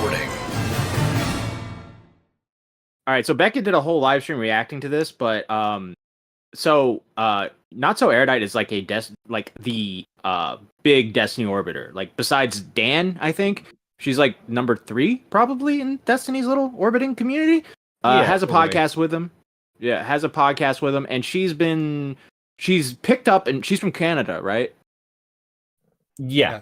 Reporting. All right, so Beckett did a whole live stream reacting to this, but NotSoErudite is like the big Destiny orbiter. Like besides Dan, I think she's like number 3 probably in Destiny's little orbiting community. Has a podcast with him. Yeah, has a podcast with him, and she's picked up, and she's from Canada, right? Yeah.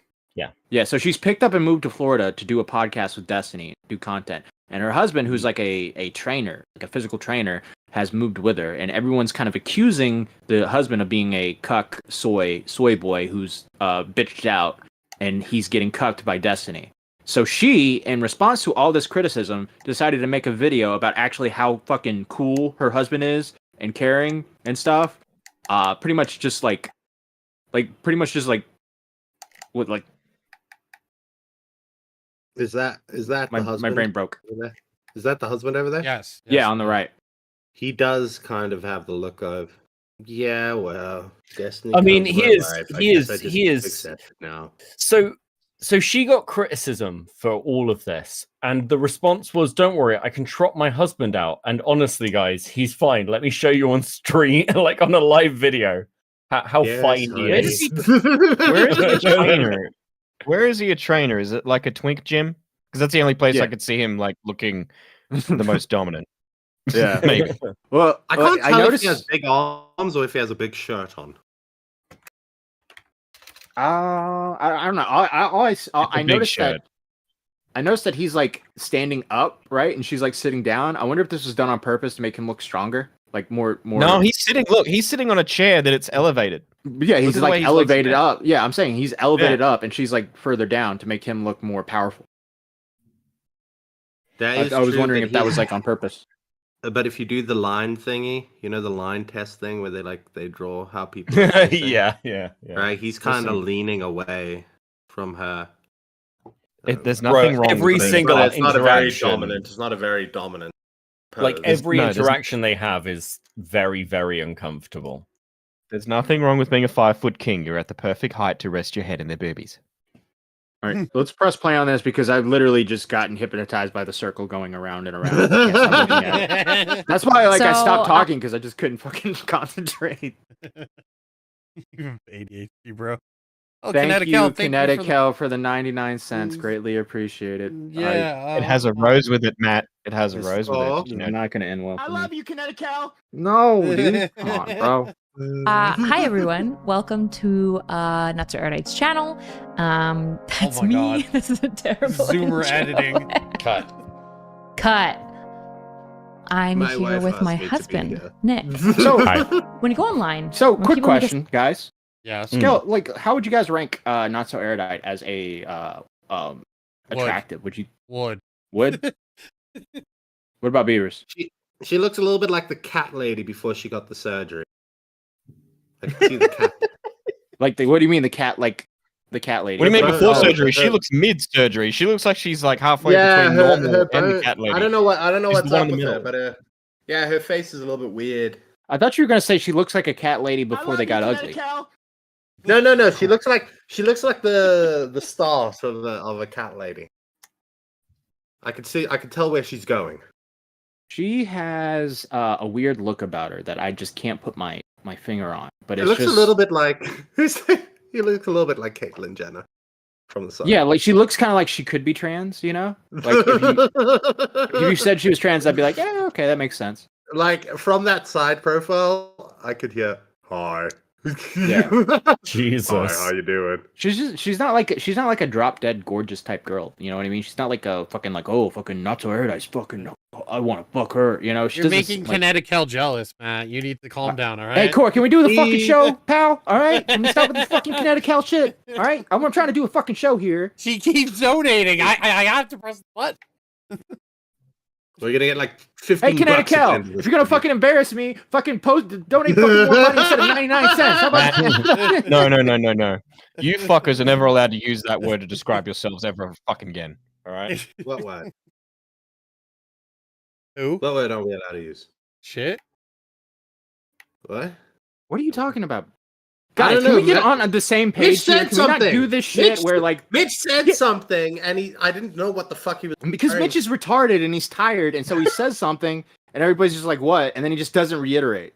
So she's picked up and moved to Florida to do a podcast with Destiny, do content. And her husband, who's like a trainer, like a physical trainer, has moved with her. And everyone's kind of accusing the husband of being a cuck soy boy who's bitched out, and he's getting cucked by Destiny. So she, in response to all this criticism, decided to make a video about actually how fucking cool her husband is and caring and stuff. Pretty much just like with like. Is that the husband? My brain broke. Is that the husband over there? Yes. Yeah, on the right. He does kind of have the look of, yeah, well, Destiny. I mean, he is accept it now. So she got criticism for all of this, and the response was, "Don't worry, I can trot my husband out." And honestly, guys, he's fine. Let me show you on stream, like on a live video, how fine he is. Where is he a trainer? Where is he a trainer? Is it like a twink gym? Because that's the only place I could see him like looking the most dominant. Yeah, maybe. Well, I can't tell noticed... if he has big arms or if he has a big shirt on. I don't know. I noticed that. I noticed that he's like standing up, right, and she's like sitting down. I wonder if this was done on purpose to make him look stronger, like more. No, he's sitting. Look, he's sitting on a chair that it's elevated. Yeah, he's like elevated up. Yeah, I'm saying he's elevated up, and she's like further down to make him look more powerful. I was wondering if that was like on purpose. But if you do the line thingy, you know, the line test thing where they draw how people. yeah. Right, he's kind of leaning away from her. There's nothing wrong. Every with single it's not a very interaction. dominant. It's not a very dominant. Pose. Like every interaction they have is very, very uncomfortable. There's nothing wrong with being a 5-foot king. You're at the perfect height to rest your head in their boobies. All right, let's press play on this because I've literally just gotten hypnotized by the circle going around and around. I can't stop looking at it. That's why I stopped talking because I just couldn't fucking concentrate. ADHD, bro. Oh, thank you, Kinetic for the 99 cents. Greatly appreciate it. Yeah. It has a rose with it, Matt. It has a rose with it. You know. I'm not going to end well. I love you, Kinetic. No, dude. Come on, bro. Hi everyone, welcome to NotSoErudite's channel. That's oh my me. God. This is a terrible Zoomer intro. editing. Cut. I'm here with my husband, Nick. So, when you go online, so quick question, guys. Yeah. Scale, like, how would you guys rank NotSoErudite as a attractive? Would you? Would. What about Beavers? She looks a little bit like the cat lady before she got the surgery. I can see the cat. Like, what do you mean the cat? Like the cat lady? What do you mean before surgery? She looks mid-surgery. She looks like she's like halfway between normal and the cat lady. I don't know what's up with middle. her, but yeah, her face is a little bit weird. I thought you were gonna say she looks like a cat lady before they got ugly. No. She looks like the start of a cat lady. I can tell where she's going. She has a weird look about her that I just can't put my finger on. But It looks a little bit like he looks a little bit like Caitlyn Jenner from the side. Yeah, like she looks kind of like she could be trans, you know? Like if you said she was trans, I'd be like, yeah, okay, that makes sense. Like from that side profile, I could hear hi. Yeah. Jesus. Hi, how you doing? She's not like a drop dead gorgeous type girl. You know what I mean? She's not like a fucking like, oh, fucking NotSoErudite's fucking I want to fuck her. You know, You're making Kinetic jealous, Matt. You need to calm down. All right. Hey, Core, can we do the fucking show, pal? All right, can we stop with this fucking Kinetic shit? All right, I'm trying to do a fucking show here. She keeps donating. I have to press the button. We're gonna get like 15 Hey, Kinetic bucks if you're gonna fucking embarrass me, fucking donate fucking more money instead of 99 cents. How about that? No. You fuckers are never allowed to use that word to describe yourselves ever fucking again. All right? What word? Who? What word are we allowed to use? Shit. What? What are you talking about? Guys, don't can know, we get Mitch- on the same Mitch page here? said Can we not something. do this shit Mitch- where like Mitch said something, and I didn't know what the fuck he was. because Mitch is retarded and he's tired, and so he says something, and everybody's just like, "What?" And then he just doesn't reiterate.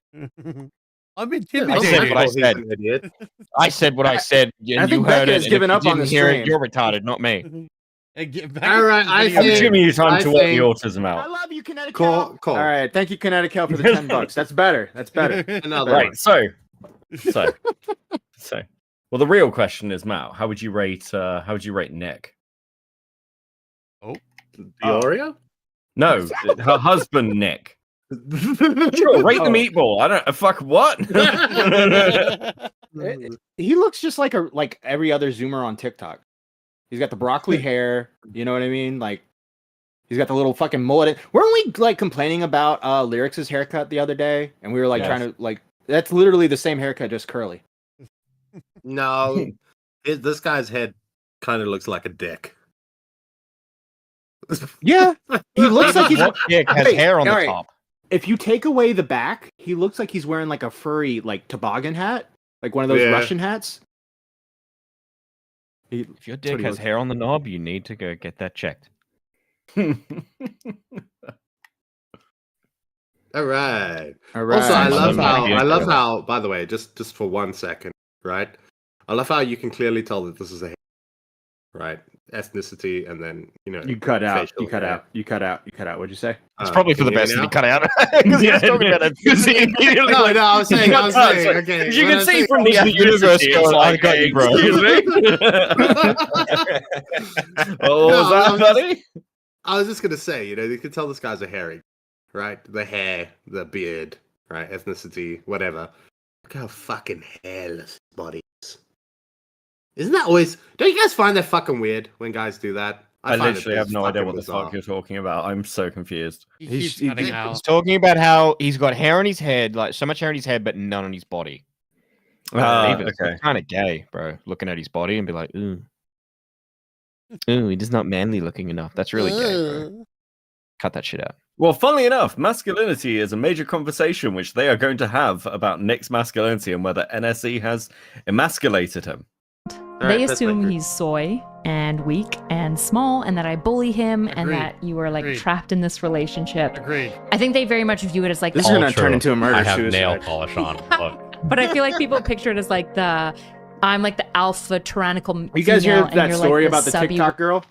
I'm I said intimidated. what I said. An idiot. I said what I said, and I think you heard Becca it. has and given if up you on the didn't hear stream. it, you're retarded, not me. Hey, get back All to right, the I video. I'm think- giving you time I to work the think- autism I out. love you, Connecticut. Call. All right, thank you, Connecticut, for the $10. That's better. That's better. Another Right. one. So. Well, the real question is, Matt, how would you rate Nick? The Oreo? No, her husband Nick. Sure, rate the meatball. I don't fuck what. He looks just like every other Zoomer on TikTok. He's got the broccoli hair. You know what I mean? Like, he's got the little fucking mullet. Weren't we like complaining about Lyrics' haircut the other day? And we were like trying to like. That's literally the same haircut, just curly. No, this guy's head kind of looks like a dick. Yeah, he looks like he's. What dick has Wait, hair on the all right. top? If you take away the back, he looks like he's wearing like a furry like toboggan hat, like one of those Yeah. Russian hats. If your what dick he has looks hair on the knob, you need to go get that checked. All right. All right. Also, I love Another how. idea. By the way, just for 1 second, right? I love how you can clearly tell that this is a, right, ethnicity, and then You cut out. facial You cut hair. out. You cut out. You cut out. What'd you say? It's probably for the can you best hear that me he now? cut out because he was talking about it. Because he immediately No, I was saying. Okay. As you when can I see say- from the the universe ethnicity, going, it's like, "I got you, bro." excuse me? What was No, that, buddy? I was just gonna say, you can tell this guy's a hairy, right? The hair, the beard, right? Ethnicity, whatever. Look how fucking hairless his body is. Isn't that always? Don't you guys find that fucking weird when guys do that? I find it literally have just no idea fucking what the bizarre. fuck you're talking about. I'm so confused. He He's- keeps he- cutting he's out. He's talking about how he's got hair on his head, like so much hair on his head, but none on his body. Okay. It's kind of gay, bro. Looking at his body and be like, ooh, he's not manly looking enough. That's really gay, bro. Cut that shit out. Well, funnily enough, masculinity is a major conversation which they are going to have about Nick's masculinity and whether NSE has emasculated him. All They right, that's assume my- he's soy and weak and small, and that I bully him, and Agreed. that you are like Agreed. trapped in this relationship. Agreed. I think they very much view it as like This the is All gonna turn true. into a murder I have suicide. nail polish on. Look. But I feel like people picture it as like I'm like the alpha tyrannical. You guys hear female, and that you're, story like, about the subby- TikTok girl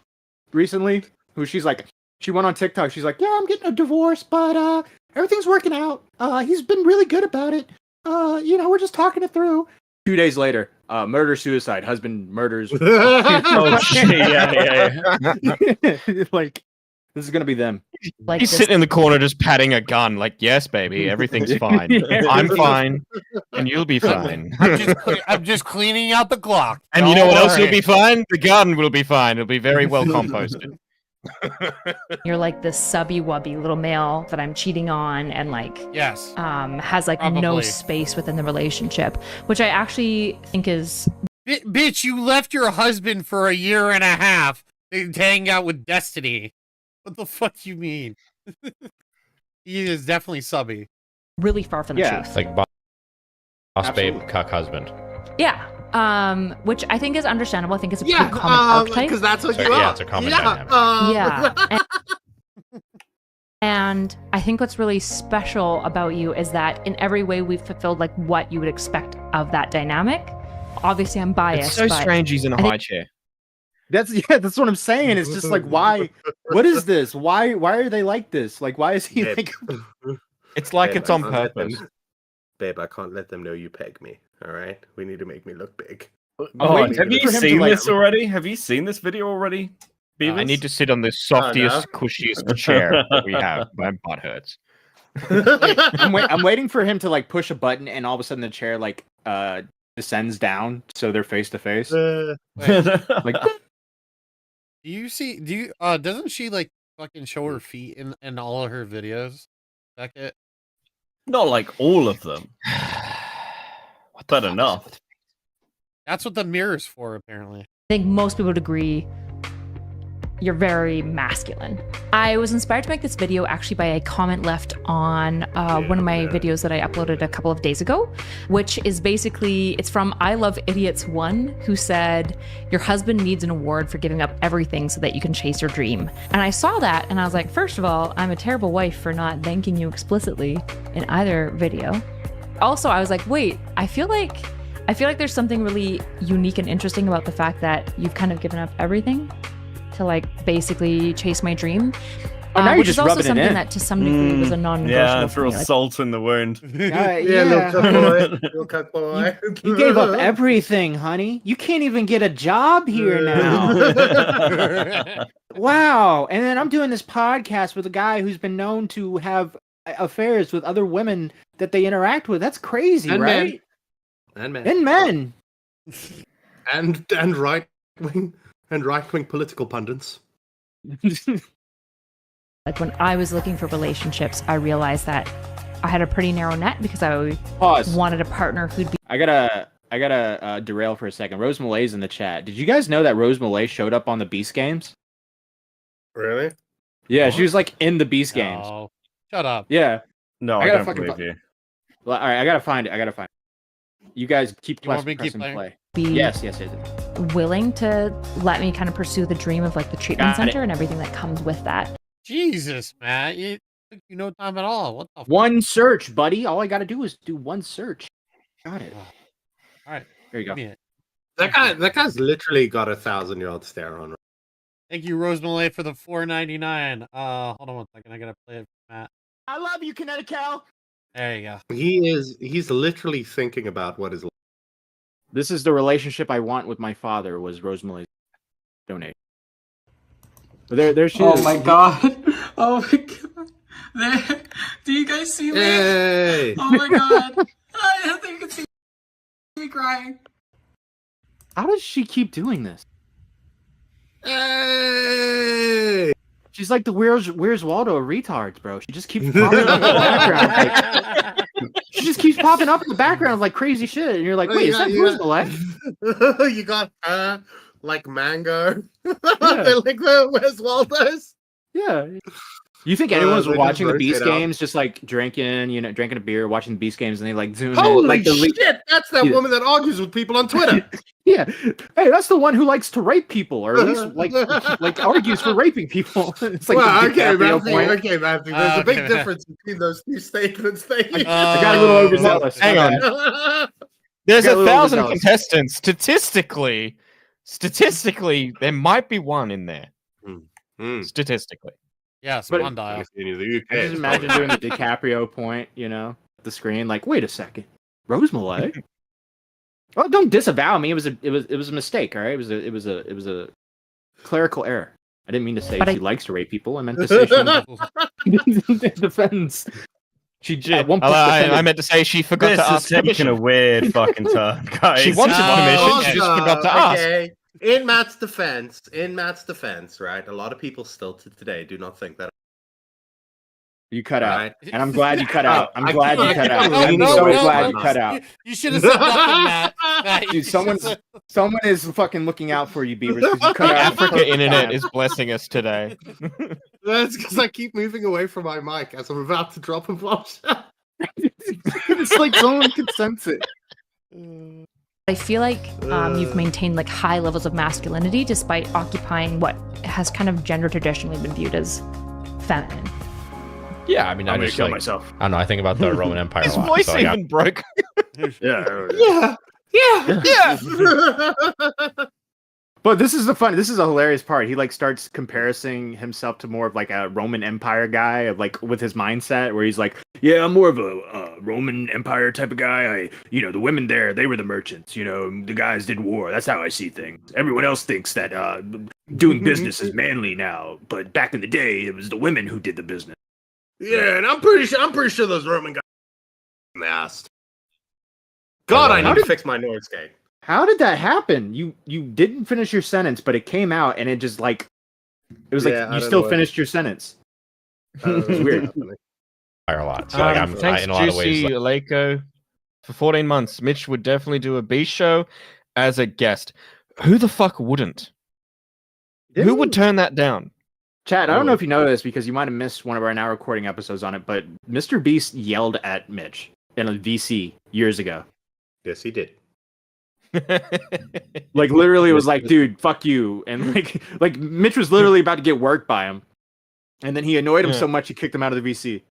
recently? Who she went on TikTok. She's like, yeah, I'm getting a divorce, but everything's working out. He's been really good about it. We're just talking it through. 2 days later, murder suicide. Husband murders. Oh, shit. Yeah. Like, this is gonna be them. Like He's this- sitting in the corner just patting a gun, like, yes, baby, everything's fine. I'm fine, and you'll be fine. I'm just cleaning out the clock. And you know Don't what else will worry. be fine? The garden will be fine. It'll be very well composted. You're like this subby wubby little male that I'm cheating on, and like Yes. has like no Probably. space within the relationship, which I actually think is Bitch, you left your husband for 1.5 years to hang out with Destiny. What the fuck you mean? He is definitely subby. really far from the Yeah. truth. Like boss babe, Absolutely. cuck husband. Yeah. Which I think is understandable. I think it's a Yeah, pretty common archetype. because that's what So, you yeah, are. it's a common yeah, dynamic. Yeah. And I think what's really special about you is that in every way we've fulfilled like what you would expect of that dynamic. Obviously, I'm biased. It's so but strange he's in a I think- high chair. That's what I'm saying. It's just like, why? What is this? Why are they like this? Like, why is he Babe. like? It's like Babe, it's I on can't let them- purpose. Babe, I can't let them know you peg me. All right, we need to make me look big. Oh, waiting have you for him to, seen like- this already? Have you seen this video already? I Beavis? need to sit on the softiest, cushiest chair that we have. My butt hurts. I'm waiting for him to like push a button, and all of a sudden the chair like descends down, so they're face to face. Like, Doesn't she like fucking show her feet in all of her videos? Beckett? Not like all of them, What the but fuck? enough. That's what the mirror's for, apparently. I think most people would agree you're very masculine. I was inspired to make this video actually by a comment left on one of my videos that I uploaded a couple of days ago, which is basically, it's from I Love Idiots 1, who said, your husband needs an award for giving up everything so that you can chase your dream. And I saw that and I was like, first of all, I'm a terrible wife for not thanking you explicitly in either video. Also, I was like, wait, I feel like there's something really unique and interesting about the fact that you've kind of given up everything to like basically chase my dream. Oh, now you're which just is also rubbing it something in. that to some degree was a non-negotiable Yeah, for throw me. Like, salt in the wound. Yeah, little cook boy. Little cook boy. You gave up everything, honey. You can't even get a job here now. Wow. And then I'm doing this podcast with a guy who's been known to have affairs with other women that they interact with. That's crazy, And right? men. And men. And right wing political pundits. like when I was looking for relationships, I realized that I had a pretty narrow net because I Pause. wanted a partner who'd be I gotta derail for a second. Rose Malay's in the chat. Did you guys know that Rose Malay showed up on the Beast Games? Really? Yeah, she was like in the Beast Games. Oh, shut up. Yeah. No, I I gotta don't fucking believe you. Well, all right, I gotta find it. You guys keep You want me to pressing keep play. be Yes. willing to let me kind of pursue the dream of like the treatment Got it. center and everything that comes with that. Jesus, man. It took you no time at all. What the fuck? One search, buddy. All I gotta do is do one search. Got it. All right. There you go. Give me it. That guy's literally got 1,000-year-old stare on. Thank you, Rose Malay, for the $4.99. Hold on one second. I gotta play it for Matt. I love you, Connecticut. There you go. He's literally thinking about what is. This is the relationship I want with my father. Was Rose Malay's donation? But there she Oh is. my god. Oh my god. There. Do you guys see me? Hey! Oh my god. I don't think you can see me crying. How does she keep doing this? Hey! She's like the Where's Waldo of retards, bro. She just keeps popping up in the background. She just keeps popping up in the background like crazy shit, and you're like, wait, is that Rose Malay? You got like mango. They're like, where's Waldo's? Yeah. You think anyone was they just watching the rotate Beast out. Games, just like drinking a beer, watching the Beast Games, and they like zoom in? Holy Like shit! That's that Yeah. woman that argues with people on Twitter. Yeah. Hey, that's the one who likes to rape people, or at least like argues for raping people. It's like well, the okay, DiCaprio point. Matthew. There's a big Okay. difference between those two statements. Thank you. I got a little overzealous. Hang My on. bad. There's Got a little 1,000 overzealous. contestants. Statistically, there might be one in there. Statistically. Yes, But- one dial. I just imagine doing the DiCaprio point, the screen. Like, wait a second, Rose Malay. Well, don't disavow me. It was a mistake. All right, it was a clerical error. I didn't mean to say But she likes to rape people. I meant to say she defends. She at one point I defended- meant to say she forgot This to is ask taking permission. a weird fucking turn, guys. She wanted No, permission. She just forgot to ask. Okay. In Matt's defense, right? A lot of people still to today do not think that. You cut out, Right. and I'm glad you cut out. I'm I glad you can't- cut out. No, I'm no, so no, glad no. you cut out. You should have said nothing, Matt. Matt, you Dude, should've said- someone is fucking looking out for you, Beavers. 'Cause you cut out Africa internet is blessing us today. That's because I keep moving away from my mic as I'm about to drop a bombshell. It's like someone could sense it. I feel like you've maintained like high levels of masculinity despite occupying what has kind of gender traditionally been viewed as feminine. Yeah, I mean, I just like, myself. I don't know. I think about the Roman Empire His a lot. voice so, yeah. even broke. Yeah. Yeah. But this is a hilarious part. He like starts comparing himself to more of like a Roman Empire guy, of like with his mindset, where he's like, "Yeah, I'm more of a Roman Empire type of guy. The women there, they were the merchants. The guys did war. That's how I see things. Everyone else thinks that doing business is manly now, but back in the day, it was the women who did the business." Yeah, and I'm pretty sure those Roman guys asked. God, I need to fix my noise gate. How did that happen? You didn't finish your sentence, but it came out, and it just like it was Yeah, like I you don't still know. finished your sentence. It's weird. Empire a lot. So like, I'm Thanks, in a lot of ways. Juicy Leiko. For 14 months, Mitch would definitely do a B show as a guest. Who the fuck wouldn't? Who would turn that down? Chad, I don't know if you know this because you might have missed one of our now recording episodes on it, but Mr. Beast yelled at Mitch in a VC years ago. Yes, he did. Like literally was like, dude, fuck you. And like Mitch was literally about to get worked by him. And then he annoyed him so much he kicked him out of the VC.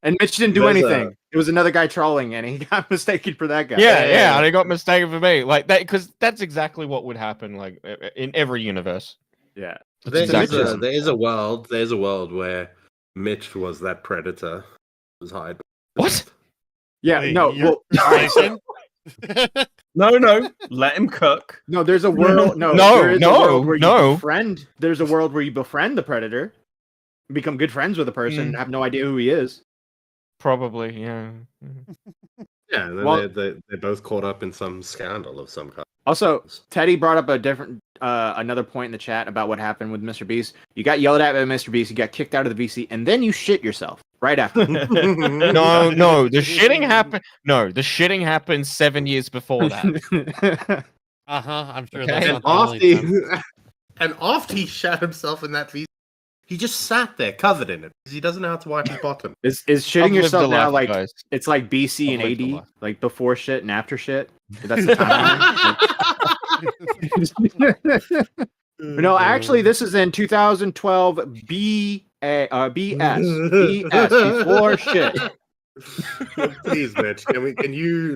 And Mitch didn't do anything. It was another guy trolling and he got mistaken for that guy. Yeah, they got mistaken for me. Like that, because that's exactly what would happen, like in every universe. Yeah. There's a world where Mitch was that predator who was hiding. What? Yeah, Wait, no, you're well, Tyson? No, let him cook. no, there's a world. No, No, there is no, a world where you no. befriend. There's a world where you befriend the predator, become good friends with the person, and have no idea who he is. Probably, yeah. Yeah, and then Well- they're both caught up in some scandal of some kind. Also, Teddy brought up a different, another point in the chat about what happened with Mr. Beast. You got yelled at by Mr. Beast, you got kicked out of the VC, and then you shit yourself right after. No, the shitting happened. No, the shitting happened 7 years before that. I'm sure Okay. that's And not the only time. after he shat himself in that VC, he just sat there covered in it because he doesn't know how to wipe his bottom. Is shitting I've lived yourself a now life, like guys. it's like BC I've and lived a AD, life. like before shit and after shit? That's the timeline. No, actually, this is in 2012 BS before shit. Please, Mitch, can you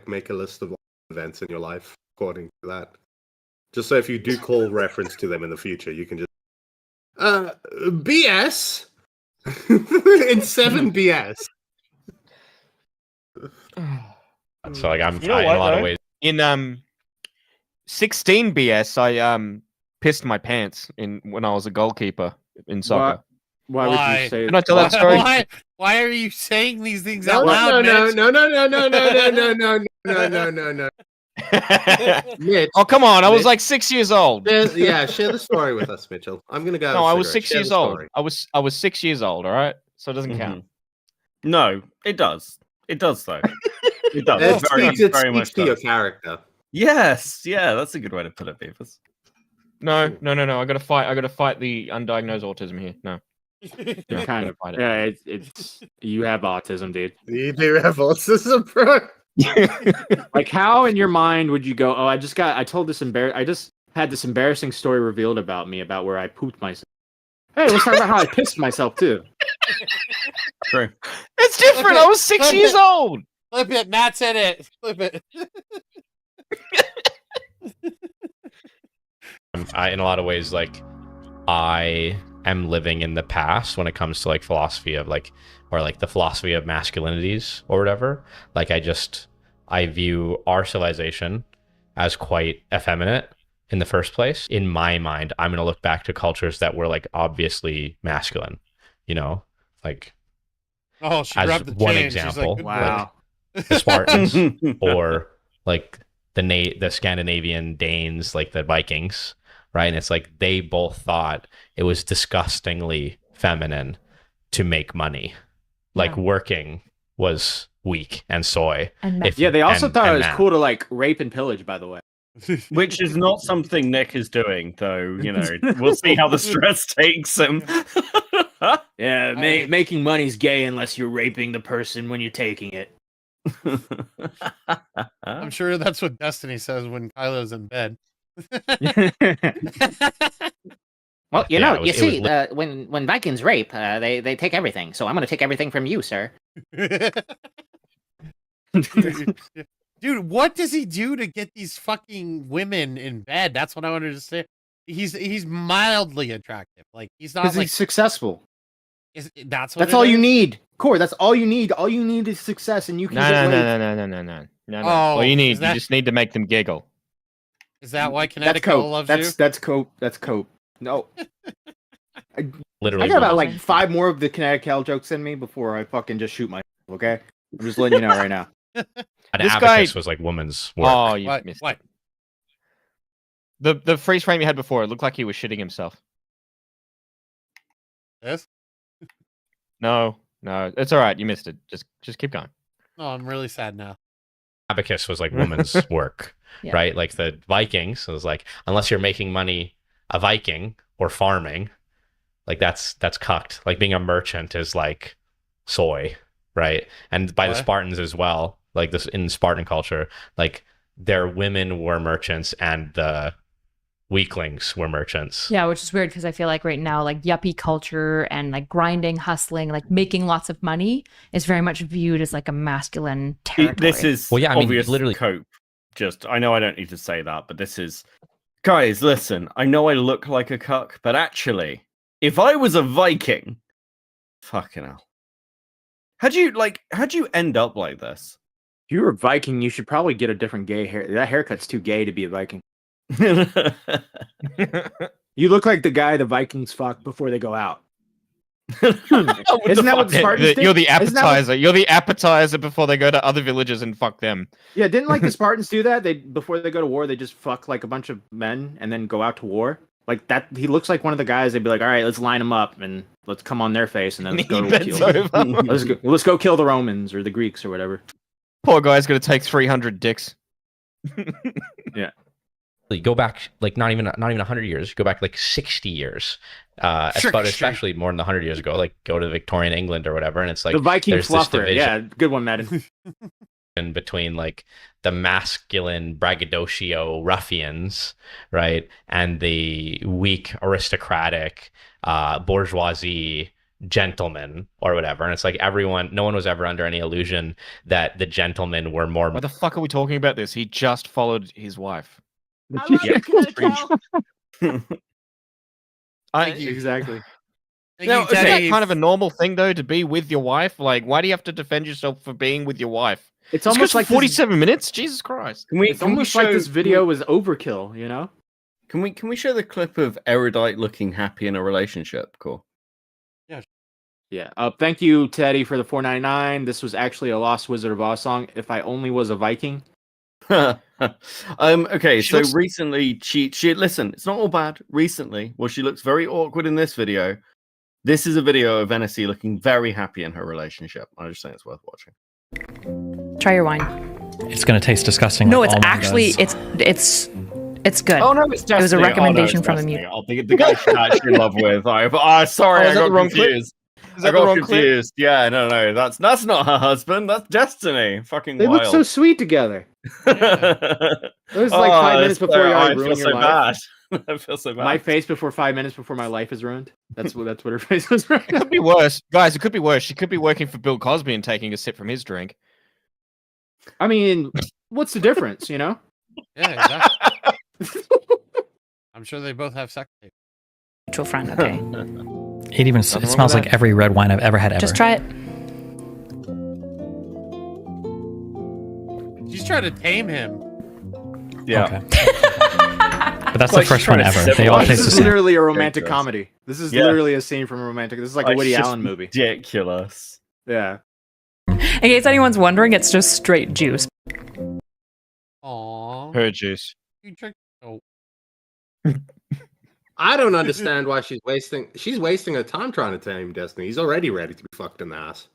make a list of events in your life according to that? Just so if you do call reference to them in the future, you can just BS in 7 BS. So like I'm You know in what, a lot of though? ways. In 16 BS, I pissed my pants when I was a goalkeeper in soccer. Why would Why? you say Can I tell that story? Why are you saying these things No, out loud, no, Mitch? no, no, no, no, no, no, no, no, no, no, no, no. Mitch, Oh, come on! I was Mitch. like 6 years old. share the story with us, Mitchell. I'm gonna go. No, have a I was cigarette. 6 Share years the old. story. I was 6 years old. All right, so it doesn't count. No, it does. It does though. It does. It very, speaks very much to your does. character. Yes, yeah, that's a good way to put it, Beavers. No. I gotta fight the undiagnosed autism here. No. You're kind of fight it. yeah, it's you have autism, dude. You do have autism, bro. Like, how in your mind would you go? Oh, I just had this embarrassing story revealed about me about where I pooped myself. Hey, let's talk about how I pissed myself too. True. It's different. I was 6 years old. Flip it, Matt said it. Flip it. In a lot of ways, like I am living in the past when it comes to like philosophy of like, or like the philosophy of masculinities or whatever. Like I view our civilization as quite effeminate in the first place. In my mind, I'm going to look back to cultures that were like obviously masculine, you know, like Oh, she as grabbed the one chain. She's example. like, "Good Wow. the Spartans or like the Scandinavian Danes, like the Vikings, right? And it's like they both thought it was disgustingly feminine to make money. Like working was weak and soy. And Yeah, they also thought it was math. cool to like rape and pillage, by the way. Which is not something Nick is doing, though. You know, we'll see how the stress takes him. Yeah, making money's gay unless you're raping the person when you're taking it. I'm sure that's what Destiny says when Kylo's in bed. Well, you Yeah, know, it was- you it was see, when Vikings rape, they take everything. So I'm going to take everything from you, sir. Dude, what does he do to get these fucking women in bed? That's what I wanted to say. He's mildly attractive. Like he's not Because like he's successful. that's what That's it all you is? need. Core, that's all you need. All you need is success, and you can No. get laid. No. Oh, All you is need, that- you just need to make them giggle. Is that why That's Connecticut cope. loves you? That's cope. That's cope. No. Literally. I got about like 5 more of the Connecticut jokes in me before I fucking just shoot myself, okay? I'm just letting you know right now. An This abacus guy- was like woman's work. Oh, you What? missed What? it. The freeze frame you had before, it looked like he was shitting himself. This? No, it's all right. You missed it. Just keep going. No, I'm really sad now. Abacus was like woman's work. Yeah. right? Like the Vikings, so it was like, unless you're making money a Viking or farming, like that's cucked. Like being a merchant is like soy, right? And by the What? Spartans as well, like this in Spartan culture, like their women were merchants and the weaklings were merchants. Yeah, which is weird because I feel like right now, like yuppie culture and like grinding, hustling, like making lots of money is very much viewed as like a masculine territory. This is Well, yeah, I mean, obvious literally- cope. Just, I know I don't need to say that, but this is... Guys, listen, I know I look like a cuck, but actually, if I was a Viking... Fucking hell. How'd you end up like this? If you were a Viking, you should probably get a different gay hair. That haircut's too gay to be a Viking. You look like the guy the Vikings fuck before they go out. Isn't that what the Spartans did? You're the Isn't that what- appetizer. You're the appetizer before they go to other villages and fuck them. Yeah, didn't like the Spartans do that? They before they go to war, they just fuck like a bunch of men and then go out to war. Like that, he looks like one of the guys. They'd be like, "All right, let's line them up and let's come on their face and then let's go He to bends kill. over. Let's go kill the Romans or the Greeks or whatever." Poor guy's gonna take 300 dicks. You go back like not even 100 years. Go back like 60 years. But especially more than 100 years ago. Like go to Victorian England or whatever, and it's like The Viking there's this fluffer. division Yeah, good one, Madden. in between like the masculine braggadocio ruffians, right, and the weak aristocratic bourgeoisie gentlemen or whatever. And it's like no one was ever under any illusion that the gentlemen were more. Why the fuck are we talking about this? He just followed his wife. Exactly. Now, Thank is you, that Dave. kind of a normal thing though to be with your wife? Like, why do you have to defend yourself for being with your wife? It's almost like 47 minutes. Jesus Christ! It's almost like this video was overkill. You know? Can we show the clip of Erudite looking happy in a relationship? Cool. Yeah. Thank you, Teddy, for the $4.99. This was actually a Lost Wizard of Oz song. If I only was a Viking. Okay, She so looks- recently she listen, it's not all bad. Recently, well, she looks very awkward in this video. This is a video of NSC looking very happy in her relationship. I just think it's worth watching. Try your wine. It's going to taste disgusting. No, like it's all mine actually does. it's good. Oh no, it's Destiny. It was a recommendation from a Destiny. mute. Oh, the guy she's actually in love with. Sorry, Oh, is I that got the wrong clip? confused. Is I that the got wrong clip? confused. Yeah, no, that's not her husband. That's Destiny. Fucking They wild. look so sweet together. It was like 5 minutes before you I ruined feel your so life. bad. I feel so bad. My face before 5 minutes before my life is ruined. That's what her face was right It could be worse, guys. It could be worse. She could be working for Bill Cosby and taking a sip from his drink. I mean, what's the difference, you know? Yeah, exactly. I'm sure they both have sex tape. Mutual friend, okay. It even Nothing it wrong smells with like every red wine I've ever had ever. Just try it. She's trying to tame him. yeah. Okay. But that's Like the first she's one trying to ever. They all civilize taste This the is same. literally a romantic Ridiculous. comedy. This is Yeah. literally a scene from a romantic. This is like a Like, Woody it's just Allen movie. Ridiculous. Yeah. In case anyone's wondering, it's just straight juice. Aww. Her juice. You drink. Oh. I don't understand why she's wasting her time trying to tame Destiny. He's already ready to be fucked in the ass.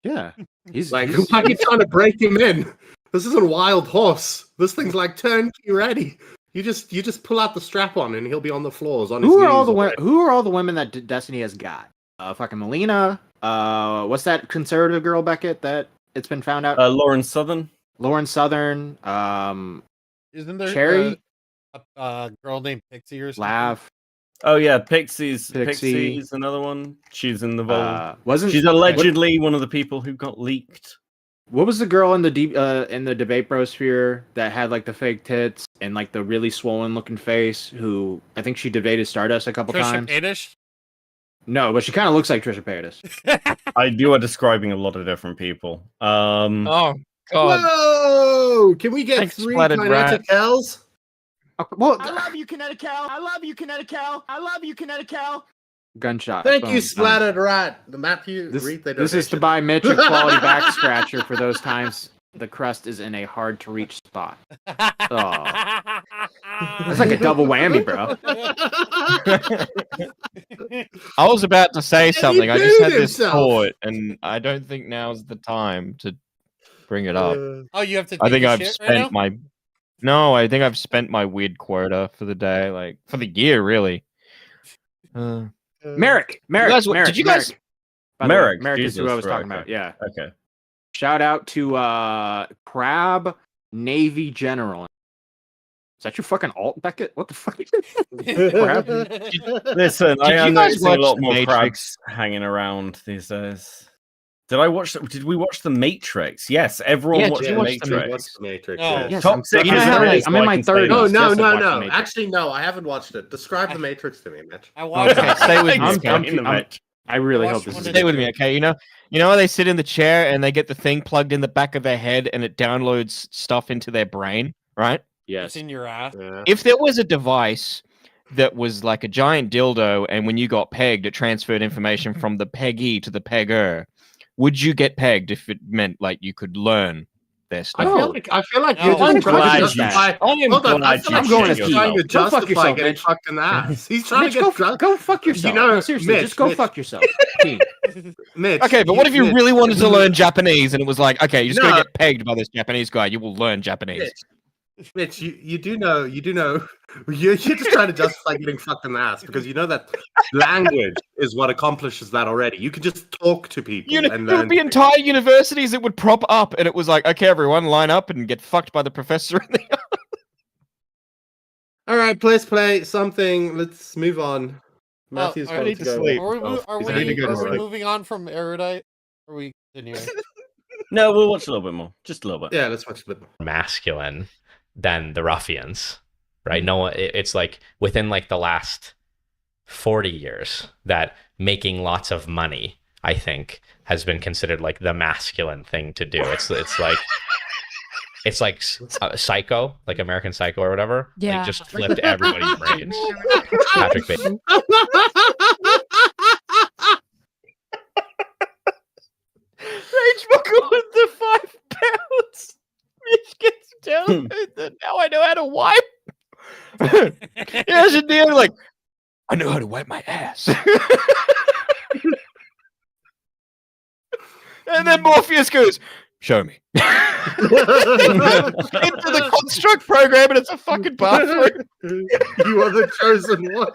Yeah. He's Like, why are you trying to break him in? This isn't Wild Horse. This thing's like turnkey ready. You just pull out the strap on and he'll be on the floors on his who are knees all the already. who are all the women that Destiny has got? Fucking Melina. What's that conservative girl, Beckett? That it's been found out. Lauren Southern. Lauren Southern. Isn't there Cherry? a girl named Pixie or something? Laugh. Oh yeah, Pixie's Pixie. another one. She's in the vault. Wasn't She's allegedly one of the people who got leaked. What was the girl in the debate brosphere that had like the fake tits and like the really swollen looking face? Who I think she debated Stardust a couple Trisha times. Paytas? No, but she kind of looks like Trisha Paytas. You are describing a lot of different people. Oh God! Whoa! Can we get Thanks, 3 splattered rat. kinetic hells? Well, I love you, Connecticut. I love you, Connecticut. I love you, Connecticut. gunshot. Thank Boom, you, done. Splattered Rat. The map you This, read the this is to donation. buy Mitch a quality back scratcher for those times the crust is in a hard to reach spot. Oh. That's like a double whammy, bro. I was about to say he something. I just had booed this himself. thought, and I don't think now's the time to bring it up. Oh, you have to. I take think a I've shit spent right now? my No, I think I've spent my weird quota for the day, like for the year, really. Merrick. Did you guys? By the way, Merrick, Merrick is who I was Jesus, talking right, about. Yeah. Okay. Shout out to Crab Navy General. Is that your fucking alt, Beckett? What the fuck? Crab? Listen, I you am guys noticing a watch lot The more Matrix? crabs hanging around these days. Did we watch The Matrix? Yes, everyone Yeah, watched did you The watch The Matrix. What's the Matrix? No. Yeah. Yes, Toxic You know is how, very like, I'm in my I can say 30s. No, that. no, Just no, watch The no. Matrix. Actually, no. I haven't watched it. Describe the Matrix to me, Mitch. I watched Okay, stay with me. I'm- Okay? I'm- I really hope Watch this one is of Stay with me, okay? You know how they sit in the chair and they get the thing plugged in the back of their head and it downloads stuff into their brain, right? It's Yes. in your ass. Yeah. If there was a device that was like a giant dildo and when you got pegged, it transferred information from the peggee to the pegger, would you get pegged if it meant like you could learn their I stuff? feel like No, you're I'm just trying glad to you- justify. I am Hold on, I glad feel you like going he's to just trying to Go fuck justify yourself, getting Mitch. fucked in the ass. He's trying Mitch, to get go fuck yourself. know, No, seriously, Mitch, just go Mitch. fuck yourself. Team. Mitch. Okay, but what if you Mitch, really wanted to learn Japanese and it was like, okay, you're just No. gonna get pegged by this Japanese guy, you will learn Japanese. Mitch, you do know, you're just trying to justify getting fucked in the ass because you know that language is what accomplishes that already. You can just talk to people and There learn. would be entire universities that would prop up and it was like, okay, everyone, line up and get fucked by the professor. All right, please play something. Let's move on. Matthew's I going need to to go. sleep. Are He's ready to go to sleep. moving on from Erudite? Are we continuing? No, we'll watch a little bit more. Just a little bit. Yeah, let's watch a bit more. Masculine than the ruffians, right? No, it's like within like the last 40 years that making lots of money, I think, has been considered like the masculine thing to do. It's like Psycho, like American Psycho or whatever. Yeah. Like just flipped everybody's brains. Patrick Bateman. Rage buckle with the 5 pounds. Mitch gets down. Now I know how to wipe. Here's the deal, like, I know how to wipe my ass. And then Morpheus goes, show me. Into the construct program and it's a fucking bathroom. You are the chosen one.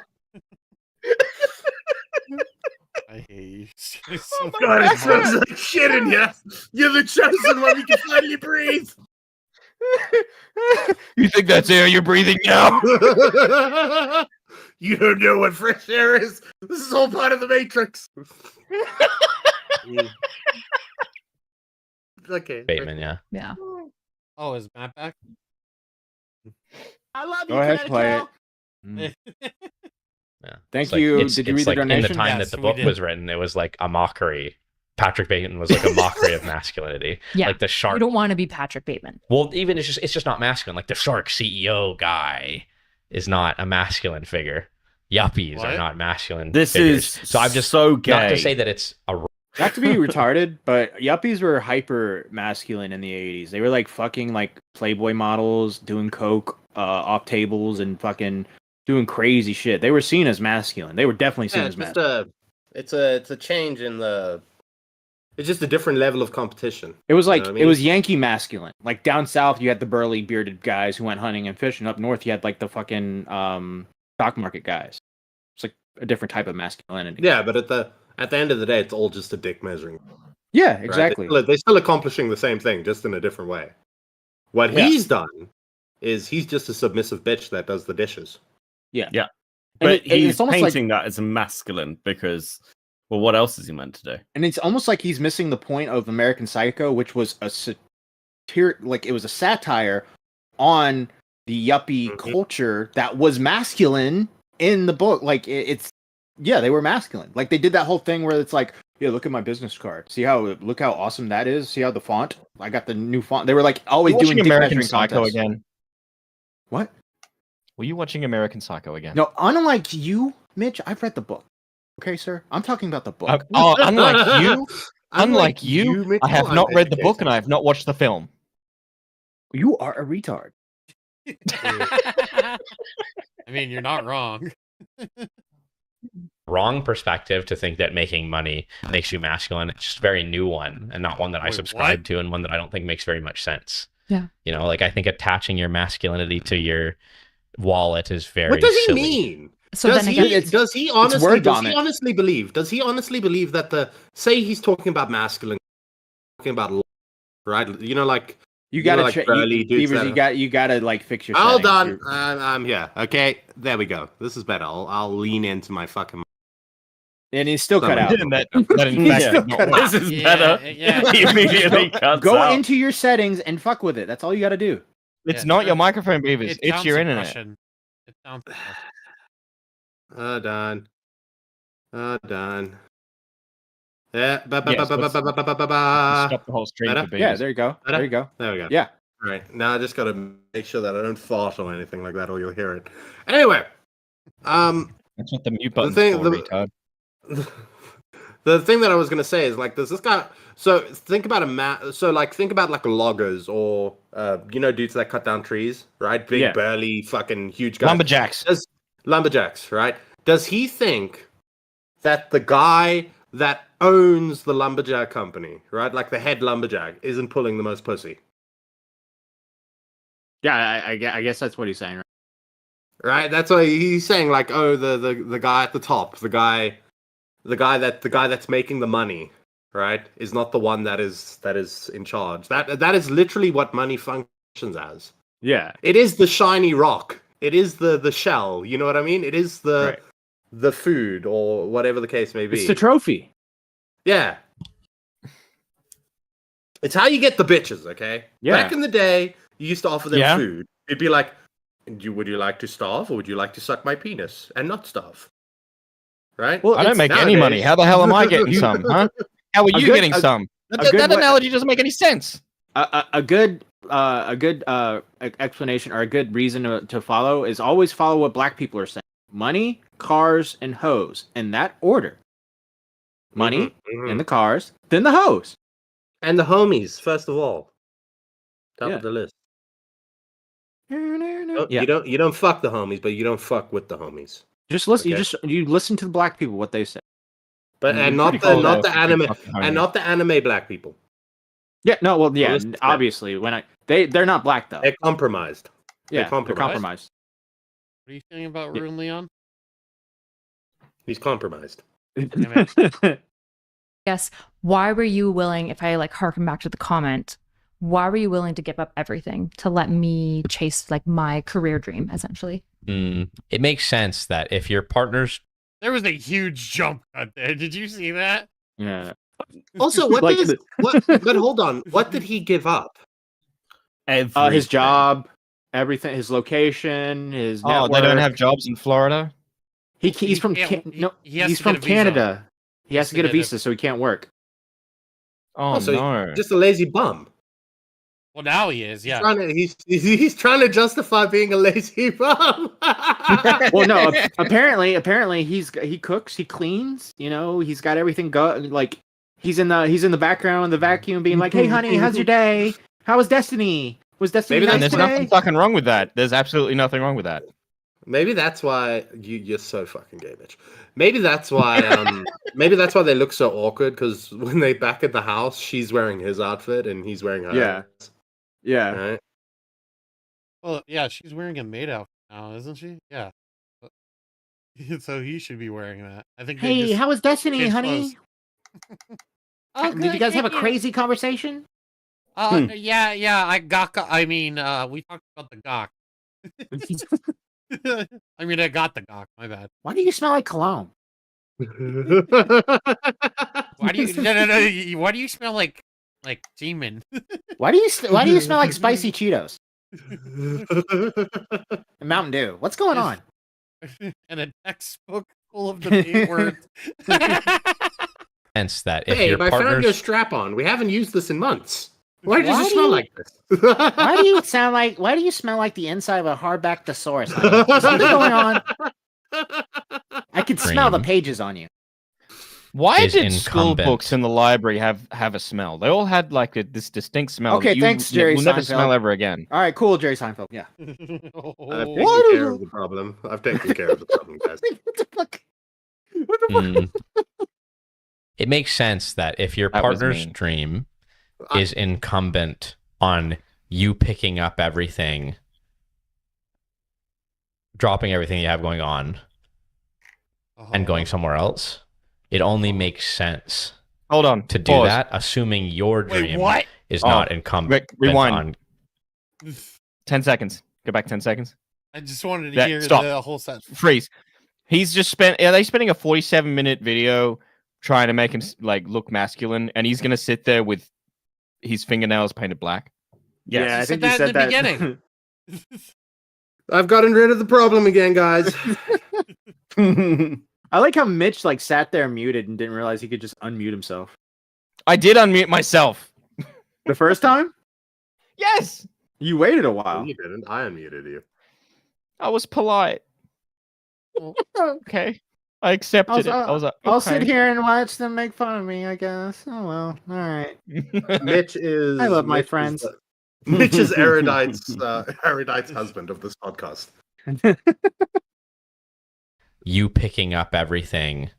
I hate you. So God, it smells like shit in here. You're the chosen one. You can finally breathe. You think that's air you're breathing now? You don't know what fresh air is. This is all part of the Matrix. Okay. Bateman, yeah. Yeah. Oh, is Matt back? I love you. Go ahead, play Connecticut. it. Yeah. Thank It's like- you. it's- Did you it's read the like in the donation? time Yes, that the we book did. was written, it was like a mockery. Patrick Bateman was like a mockery of masculinity. Yeah. Like the You shark. don't want to be Patrick Bateman. Well, even it's just not masculine. Like the shark CEO guy is not a masculine figure. Yuppies What? are not masculine. This figures. is so I'm just so gay. not to say that it's a Not to be retarded, but yuppies were hyper masculine in the 80s. They were like fucking like Playboy models, doing coke off tables and fucking doing crazy shit. They were seen as masculine. They were definitely seen Yeah, as it's just masculine. it's a change in the. It's just a different level of competition. It was like know what I mean? it was Yankee masculine. Like down south, you had the burly bearded guys who went hunting and fishing. Up north, you had like the fucking stock market guys. It's like a different type of masculinity. Yeah, but at the end of the day, it's all just a dick measuring. Yeah, right? exactly. They're still accomplishing the same thing, just in a different way. What Yeah. he's done is he's just a submissive bitch that does the dishes. And But he's it's almost like painting that as a masculine because, well, what else is he meant to do? and it's almost like he's missing the point of American Psycho, which was a like it was a satire on the yuppie Mhm. culture that was masculine in the book. Like it's yeah, they were masculine. Like they did that whole thing where it's like, yeah, look at my business card. Look how awesome that is. See how the font? I got the new font. They were like always Were you doing watching dick American measuring Psycho contests. again? What? Were you watching American Psycho again? No, unlike you, Mitch, I've read the book. Okay, sir, I'm talking about the book. Unlike you, unlike you, Mitchell, I have I'm not read the book and educated. I have not watched the film. You are a retard. I mean, you're not wrong. wrong perspective to think that making money makes you masculine. It's just a very new one and not one that I Wait, subscribe what? to and one that I don't think makes very much sense. Yeah. You know, like I think attaching your masculinity to your wallet is very What does he silly. mean? So does then he, again, does he word honestly vomit. believe? Does he honestly believe that say he's talking about masculine, talking about right? You know, like You gotta like check. burly dudes Beavers, that you gotta like fix your. Hold settings. on, I'm here. Okay, there we go. This is better. I'll lean into my fucking. And he's still cut out. that in fact Yeah. did not work. This is better. He immediately cuts Go out. into your settings and fuck with it. That's all you gotta do. It's not your microphone, Beavers. It's sound your internet. suppression. It sounds suppression. Done. Done. Yeah. Yes, Stop the whole stream Better? for Yeah, Beavers. there you go. Better? There you go. There we go. Yeah. Right. Now I just gotta make sure that I don't fart or anything like that, or you'll hear it. Anyway, That's what the mute button's thing- for, the- retard. the thing that I was gonna say is like, there's this guy. So think about think about like loggers or dudes that cut down trees, right? Big Yeah. burly fucking huge guys. Lumberjacks. Right? Does he think that the guy that owns the lumberjack company, right, like the head lumberjack, isn't pulling the most pussy? Yeah, I guess that's what he's saying. Right? Right? That's why he's saying, like, oh, the guy at the top, the guy that's making the money, right, is not the one that is in charge. That is literally what money functions as. Yeah. It is the shiny rock. It is the shell. You know what I mean? It is the food or whatever the case may be. It's the trophy. Yeah. It's how you get the bitches, okay? Yeah. Back in the day, you used to offer them Yeah. food. It'd be like, would you like to starve, or would you like to suck my penis and not starve? Right? Well, I don't it's make any nowadays- money. How the hell am I getting some, huh? How are A you good- getting a- some? a That, good that way- analogy doesn't make any sense. A good explanation or a good reason to follow is always follow what black people are saying: money, cars, and hoes in that order. Money, Mhm. then the cars, then the hoes. And the homies, first of all. Top Yeah. of the list. Yeah. You don't fuck the homies, but you don't fuck with the homies. Just listen. Okay. You listen to the black people what they say. But Mm, and not pretty the cool. not the Fucking anime homies. and not the anime black people. Yeah. No. Well. Yeah. listen to them. Obviously, when they're not black though. They're compromised. Yeah. they're compromised. They're compromised. What are you saying about Yeah. Rune Leon? He's compromised. yes, why were you willing, if I like harken back to the comment, why were you willing to give up everything to let me chase like my career dream, essentially? It makes sense that if your partner's There was a huge jump cut there. Did you see that? Yeah. Also, what Like does the- what? But hold on, what did he give up? His job, everything, his location, his Oh, network. they don't have jobs in Florida? He's He from can't- no. he has He's to from get a visa. Canada. He has to get a visa, so he can't work. Oh, so no. Just a lazy bum. Well, now he is. Yeah. He's trying to justify being a lazy bum. Well, no. Apparently, he cooks, he cleans. You know, he's got everything like he's in the background, the vacuum, being like, "Hey, honey, how's your day? How was Destiny? Was Destiny Maybe nice And there's today?" nothing fucking wrong with that. There's absolutely nothing wrong with that. Maybe that's why you're so fucking gay, bitch. Maybe that's why they look so awkward, because when they back at the house, she's wearing his outfit and he's wearing hers. Yeah. Yeah. Right? Well, yeah, she's wearing a maid outfit now, isn't she? Yeah. So he should be wearing that. I think. they Hey, just how was Destiny, changed honey? clothes. Did you guys have a crazy conversation? Yeah. I mean, we talked about the gawk. I mean, I got the gawk. My bad. Why do you smell like cologne? Why do you? No. Why do you smell like semen? Why do you smell like spicy Cheetos and Mountain Dew? What's going on? And a textbook full of the big words. sense that if Hey, your I found your partner's strap on. We haven't used this in months. Why does Why it do smell you- like this? Why do you smell like the inside of a hardback thesaurus? Honey? Is something going on? I could smell the Dream. pages on you. Why is did school incumbent. books in the library have a smell? They all had like this distinct smell. Okay, that thanks, Jerry We'll never Seinfeld. smell ever again. All right, cool, Jerry Seinfeld. Yeah. I've Oh, taken care of the problem. I've taken care of the problem, guys. What the fuck? It makes sense that if your That was partner's mean. dream is incumbent on you picking up everything, dropping everything you have going on, and going somewhere else, it only makes sense Hold on. to do Pause. that, assuming your dream what? is not incumbent Rewind. on. 10 seconds. Go back 10 seconds. I just wanted to hear Stop. the whole set. Freeze. He's just spent. Are they spending a 47-minute video trying to make him like look masculine, and he's gonna sit there with his fingernails painted black? Yeah, I You think said you that in said the that. beginning. I've gotten rid of the problem again, guys. I like how Mitch like sat there muted and didn't realize he could just unmute himself. I did unmute myself. The first time? Yes. You waited a while. You didn't. I unmuted you. I was polite. Okay. I accepted it. I was like, I'll okay. sit here and watch them make fun of me, I guess. Oh well. All right. Mitch is. I love my Mitch is friends. Mitch is Erudite's husband of this podcast. You picking up everything,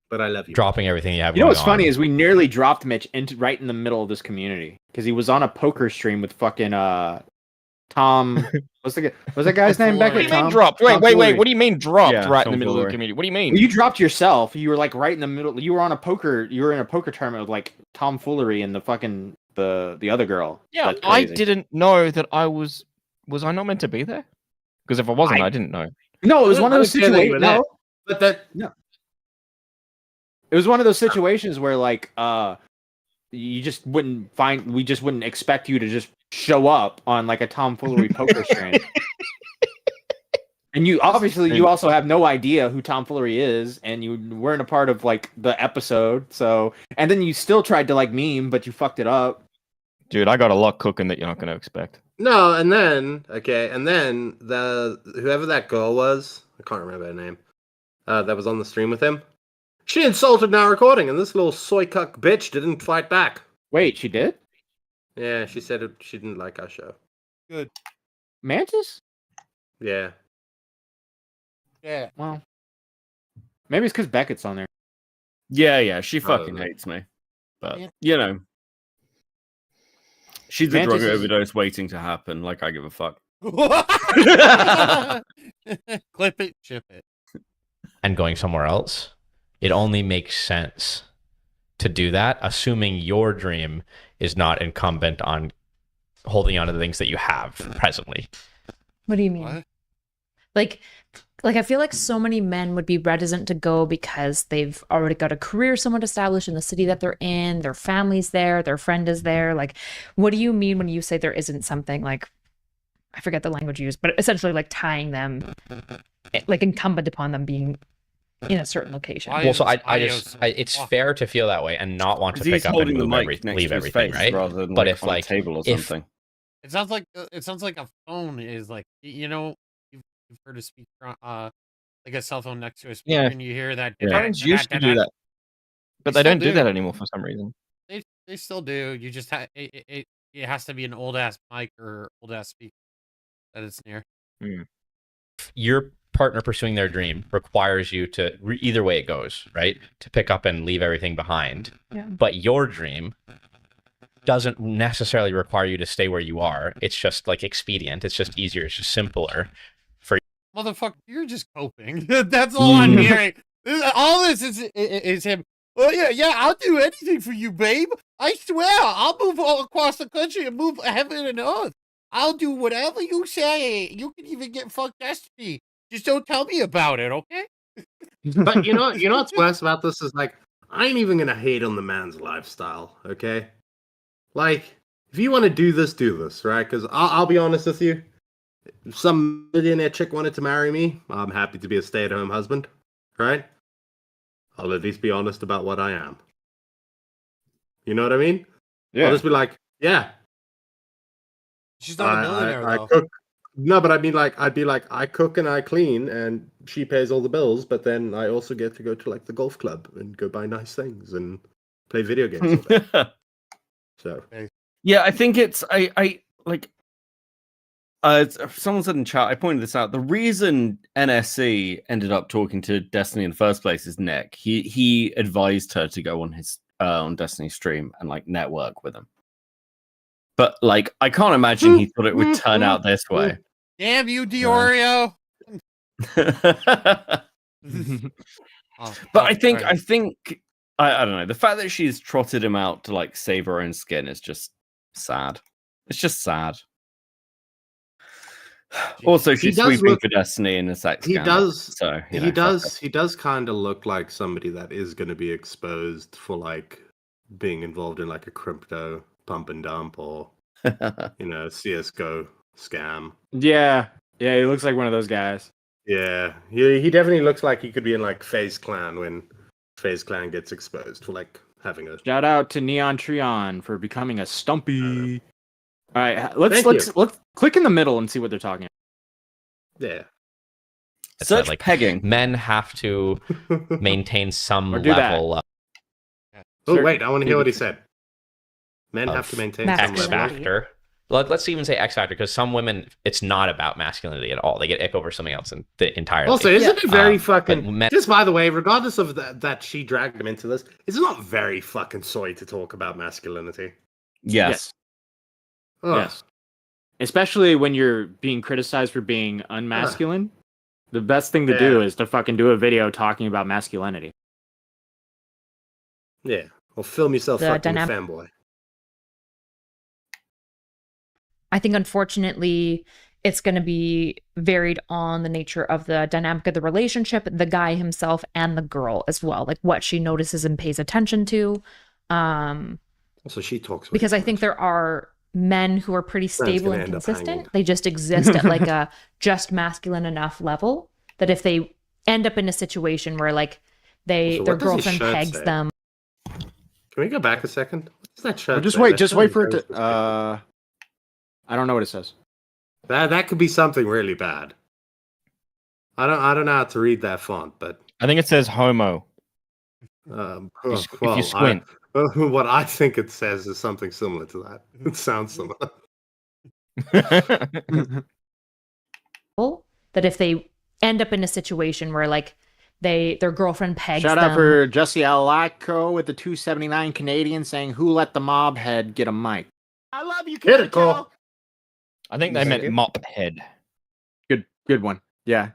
But I love you. dropping everything you have You know going what's on. funny is we nearly dropped Mitch right in the middle of this community because he was on a poker stream with fucking Tom. What's that guy's name? Back What do What do you mean Tom? dropped? Tom Wait. Fury. What do you mean dropped Yeah, right in Tom the middle of the Fury. community? What do you mean? Well, you dropped yourself. You were like right in the middle. You were on a poker. You were in a poker tournament with like Tom Foolery and the fucking the other girl. Yeah, That's I crazy. didn't know that I was. Was I not meant to be there? Because if I wasn't, I didn't know. No, it was one of those I didn't say that you situations. were there. No, But that it was one of those situations where like you just wouldn't find. We just wouldn't expect you to just show up on like a Tom Foolery poker stream. And you obviously you also have no idea who Tom Foolery is, and you weren't a part of like the episode. So, and then you still tried to like meme, but you fucked it up. Dude, I got a lot cooking that you're not going to expect. no, and then the whoever that girl was, I can't remember her name. That was on the stream with him. She insulted our recording, and this little soy cuck bitch didn't fight back. Wait, she did? Yeah, she said she didn't like our show. Good. Mantis? Yeah. Yeah. Well, maybe it's because Beckett's on there. Yeah, she fucking Probably. hates me. But, Yeah. you know. She's a Mantis drug is- overdose waiting to happen. Like, I give a fuck. Clip it, ship it. and going somewhere else, it only makes sense to do that, assuming your dream is not incumbent on holding on to the things that you have presently. What do you mean? What? Like I feel like so many men would be reticent to go because they've already got a career somewhat established in the city that they're in, their family's there, their friend is there. Like, what do you mean when you say there isn't something like, I forget the language used, but essentially like tying them, like incumbent upon them being in a certain location? Why- Well, so I Adios. it's fair to feel that way and not want to 'Cause he's pick up and holding the move mic next leave to his everything, face right? rather than But like, if on a like table or if something. It sounds like a phone is like you know you've heard a speaker like a cell phone next to a speaker Yeah. and you hear that. Yeah. Phones used to do that, but they still don't do do. that anymore for some reason. They still do. You just it has to be an old ass mic or old ass speaker that it's near. your partner pursuing their dream requires you to either way it goes, right? To pick up and leave everything behind. Yeah. But your dream doesn't necessarily require you to stay where you are. It's just like expedient. It's just easier. It's just simpler. Motherfucker, you're just coping. That's all I'm hearing. All this is him. Oh yeah, I'll do anything for you, babe. I swear, I'll move all across the country and move heaven and earth. I'll do whatever you say. You can even get fuck Destiny. Just don't tell me about it, okay? But you know what's worse about this is like I ain't even gonna hate on the man's lifestyle, okay? Like if you want to do this, right? Because I'll be honest with you. If some millionaire chick wanted to marry me, I'm happy to be a stay-at-home husband, right? I'll at least be honest about what I am. You know what I mean? I'll just be like, yeah. She's not a millionaire I though. cook. No, but I'd be like, I cook and I clean, and she pays all the bills. But then I also get to go to like the golf club and go buy nice things and play video games all day. So Yeah, I think it's I like someone said in chat, I pointed this out. The reason NSC ended up talking to Destiny in the first place is Nick. He advised her to go on his on Destiny stream and like network with him. But like, I can't imagine he thought it would turn out this way. Damn you, Diorio. But I think I don't know. The fact that she's trotted him out to like save her own skin is just sad. It's just sad. Also, she's sweeping for Destiny in a sex scandal. So he does kind of look like somebody that is going to be exposed for like being involved in like a crypto pump and dump or CS:GO scam. Yeah, he looks like one of those guys. Yeah, he definitely looks like he could be in like FaZe Clan when FaZe Clan gets exposed for like having a. Shout out to Neon Treon for becoming a Stumpy. All right, let's click in the middle and see what they're talking about. Yeah. Search like pegging. Men have to maintain some Or do that. level Oh wait, I want to hear what he said. Men have to maintain some X level. factor. Let's even say X factor, because some women, it's not about masculinity at all. They get ick over something else entirely. Also, isn't it very fucking? but men- Just by the way, regardless of that she dragged him into this, it's not very fucking soy to talk about masculinity. Yes. Ugh. Yes. Especially when you're being criticized for being unmasculine. The best thing to do is to fucking do a video talking about masculinity. Yeah. Or film yourself fucking a fanboy. I think, unfortunately, it's going to be varied on the nature of the dynamic of the relationship, the guy himself, and the girl as well. Like what she notices and pays attention to. So she talks. Because I think there are men who are pretty stable and consistent. They just exist at like a just masculine enough level that if they end up in a situation where like their girlfriend pegs them. Can we go back a second? What's that shirt? Just wait for it to. I don't know what it says. That could be something really bad. I don't know how to read that font, but I think it says homo. If you squint. What I think it says is something similar to that. It sounds similar. That if they end up in a situation where like their girlfriend pegs Shout them. out for Jesse Alaco with the 279 Canadian saying, "Who let the mob head get a mic?" I love you, Critical. I think they meant mop head. Good one. Yeah.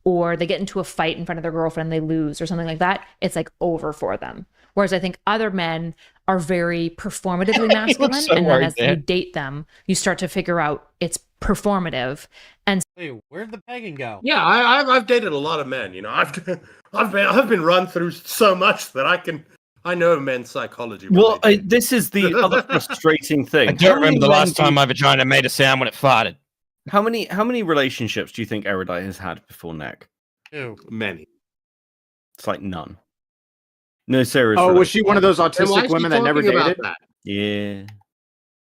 Or they get into a fight in front of their girlfriend, they lose or something like that, it's like over for them. Whereas I think other men are very performatively masculine, and then as you date them, you start to figure out it's performative. And wait, where'd the pegging go? Yeah, I've dated a lot of men. You know, I've been run through so much that I know men's psychology. Well, this is the other frustrating thing. I don't remember the last time my vagina made a sound when it farted. How many relationships do you think Erudite has had before Nick? Two. Many. It's like none. No serious. Oh, was she one of those autistic women that never dated? Yeah.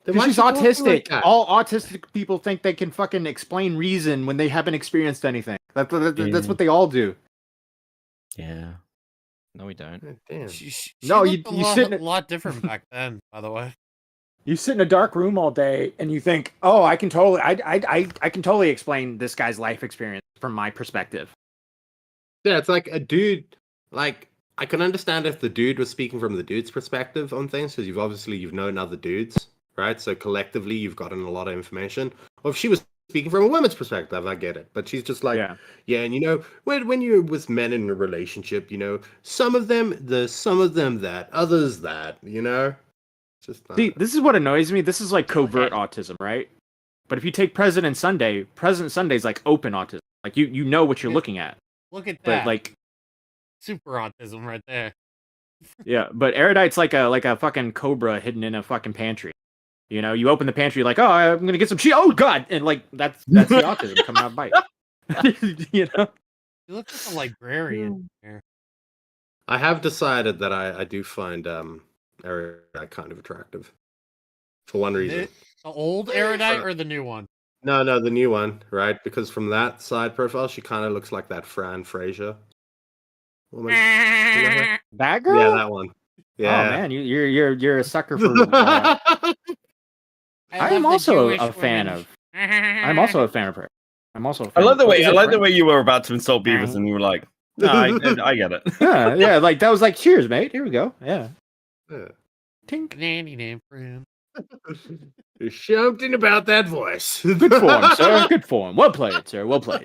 She's autistic. Like all autistic people think they can fucking explain reason when they haven't experienced anything. That's what they all do. Yeah. No, we don't. Damn. She you sit a lot different back then, by the way. You sit in a dark room all day and you think, "Oh, I can totally explain this guy's life experience from my perspective." Yeah, it's like a dude. Like I can understand if the dude was speaking from the dude's perspective on things, because you've known other dudes, right? So collectively, you've gotten a lot of information. Or if she was speaking from a woman's perspective, I get it. But she's just like, yeah, and you know, when you're with men in a relationship, you know, some of them that, others that, you know. Just See, this is what annoys me. This is like covert autism, right? But if you take President Sunday's like open autism. Like you know what you're looking at. Look at that. But like super autism right there. Yeah, but Erudite's like a fucking cobra hidden in a fucking pantry. You know, you open the pantry like, oh, I'm gonna get some cheese. Oh God, and like that's the autism coming out of bite. You know, You look like a librarian here. I have decided that I do find Erudite kind of attractive. For one reason. The old Erudite or the new one? No, the new one, right? Because from that side profile, she kind of looks like that Fran Fraser woman. You know her? That girl? Yeah, that one. Yeah. Oh man, you're a sucker for. I am also a fan of. I'm also a fan of her. I'm also. A fan I like the of way you were about to insult Beavis, and you were like, "No, I get it." Yeah, like that was like, cheers, mate. Here we go. Yeah. Yeah. Tink. Nanny name friend. There's something about that voice. Good form, sir. Good form. Well played, sir. Well played.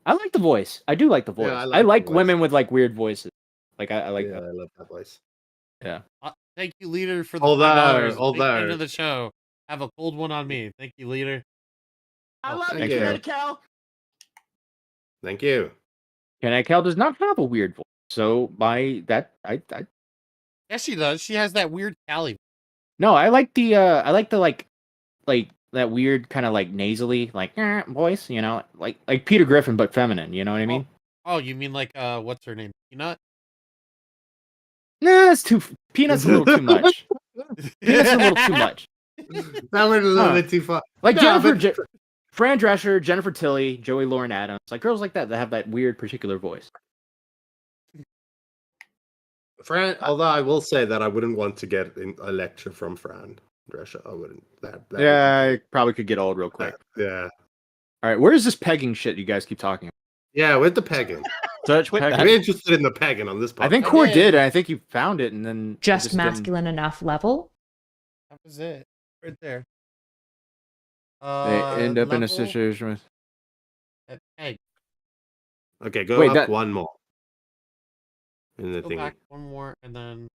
I like the voice. I do like the voice. Yeah, I the like voice. women with like weird voices. Like I like Yeah, that. I love that voice. Yeah. Thank you, leader, for the Although- $5. although- End of the show. Have a cold one on me. Thank you, leader. I love thank you, you. Cal. Thank you. Ken Cal does not have a weird voice. So by that I Yes, she does. She has that weird Cali. no, I like the like that weird kind of like nasally like voice, you know, like Peter Griffin but feminine, you know what I mean? Oh, you mean like what's her name? Peanut? Nah, it's too Peanut's a little too much. Peanut's a little too much. That went a little Huh. bit too far. Like No, Jennifer but- Fran Drescher, Jennifer Tilly, Joey Lauren Adams, like girls like that have that weird particular voice. Fran, although I will say that I wouldn't want to get a lecture from Fran Drescher. I wouldn't. That Yeah, I probably could get old real quick. yeah. All right, where's this pegging shit you guys keep talking about? Yeah, with the pegging. Such I'm pegging. interested in the pegging on this podcast. I think Core did, and I think you found it, and then Just didn't- masculine enough level. That was it. Right there. They end up in a level situation with. at egg. Okay, go Wait, up that- one more. In the Go thing. back one more and then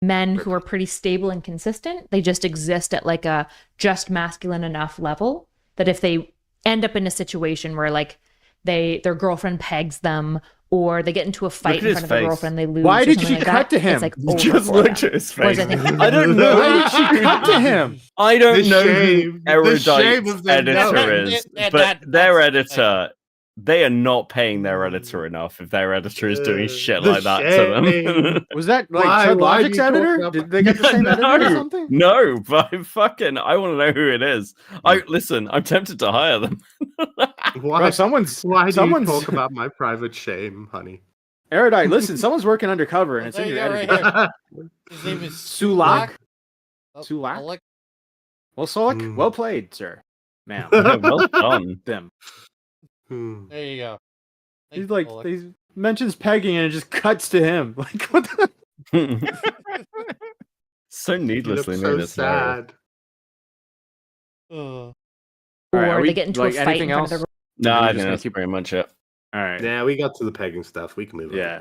Men who are pretty stable and consistent, they just exist at like a just masculine enough level that if they end up in a situation where like their girlfriend pegs them or they get into a fight at in his front of their face. girlfriend, they lose. Why or did something she like cut that, to him? It's like over Just for looked them. at his Whereas face. I think I don't know. Why did she cut to him? I don't The know shame- who the Erudite's shame of them editor knowing. is, That- but that- their that's- editor, they are not paying their editor enough if their editor is doing shit the like that to them. shame. Was that like Why- Chud why do Logic's you talk editor? about- Did they get the same editor or something? No, but I want to know who it is. Listen, I'm tempted to hire them. Why? Bro, someone's Why do you someone's talk about my private shame, honey? Erudite. Listen, someone's working undercover, and it's There in you your go, editing. right here. His name is Sulak. Oh, Sulak? Sulak. Well, Solak, Mm. well played, sir. Man, Well done. them. Hmm. There you go. Thank He's you, like Sulak. he mentions pegging, and it just cuts to him. Like what? The... So You look needlessly so made. It's hilarious. sad. All right, are Or we- they get into like, a fight anything in front of else? their No, We're I just think gonna that's keep- pretty much it. All right. Yeah, we got to the pegging stuff. We can move on. Yeah.